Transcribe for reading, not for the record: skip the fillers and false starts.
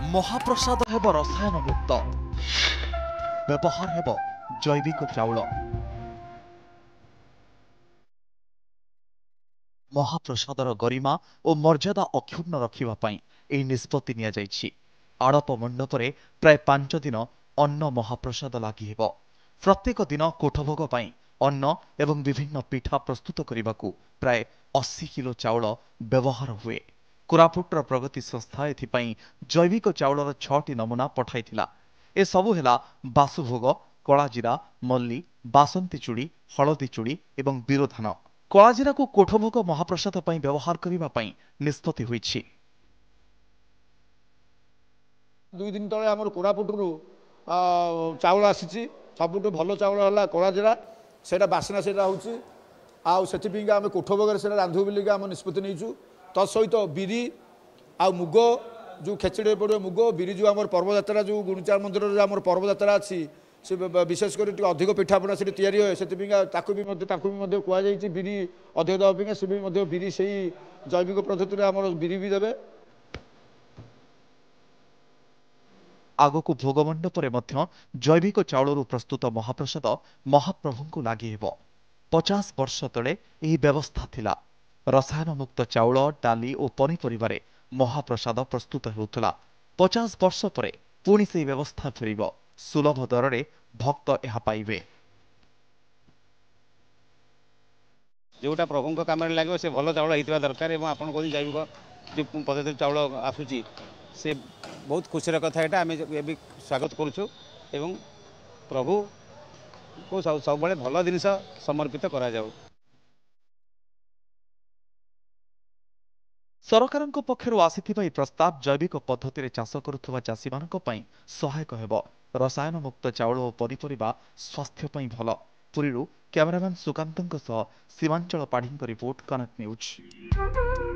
महाप्रसाद हेब रसायन मुक्त व्यवहार हेब जैविक चाउल। महाप्रसादर गरिमा और मर्यादा अक्षुण्ण रखा निष्पत्ति नि आड़प मंडपरे प्राय 5 दिन अन्न महाप्रसाद लगी प्रत्येक दिन कोठभोग अन्न एवं विभिन्न पिठा प्रस्तुत करने को प्राय 80 किलो चाउल व्यवहार हुए। कोरापुटर प्रगति संस्था एथिपाई जैविक चाउलर 6टी नमूना पठाइथिला। ए सबु हेला बासुभोग, कलाजीरा, मल्ली, बासंती चूड़ी, हलदी चूड़ी एवं बीरोधान। कलाजीरा को कोठभोग महाप्रसाद पई व्यवहार करबा पई निष्पत्ति होईछि। 2 दिन तले हमर कोरापुटरू चाउल आसीछि। सबुठु भलो चाउल हला कलाजीरा, सेटा बासना सेटा होछि। आ सेथिपिंगा हम कोठभोग रे सेटा रांधु बिलिका हम निष्पत्ति नैछु। त सहित बिरी आ मुग जो खेचड़ी पड़ो मुग बिरी जो आम पर्वजात्रा जो गुंडीचा मंदिर आम पर्वजात्रा अच्छी से विशेष कर अधिक पिठापना से तैयारी हुए से कहुई बिरी अधिक देवाई से बिरी से जैविक पद्धति आम बिरी भी देवे। आगको भोगमंडपर जैविक चाउलरू प्रस्तुत महाप्रसाद महाप्रभु को लगी 50 वर्ष तले यही व्यवस्था थिला। रसायन मुक्त चाउल, डाली और पनीपरिबारे महाप्रसाद प्रस्तुत होउथला। 50 वर्ष परे पुणी से व्यवस्था फेरिब। सुलभ दर में भक्त यह पाइबे। जोटा प्रभु काम लगे से भल चाउल होता दरकार। आपन को जैविक जो पद्धति चाउल आसूची से बहुत खुशी कथा है। आम ये स्वागत करुँ एवं प्रभु को सब भल जिन समर्पित करा जाऊ। सरकारक पक्षरु आसिथिबा ई प्रस्ताव जैविक पद्धति रे चाष करुथुबा चाषी मानक पई सहायक हेबो। रसायन मुक्त चाउल और पनीपरिबा स्वास्थ्य पई भल। पुरीरू कैमरामैन सुकांतଙ୍କ सह सीमांचल पाढ़ीଙ୍କ रिपोर्ट, कनेक्ट न्यूज।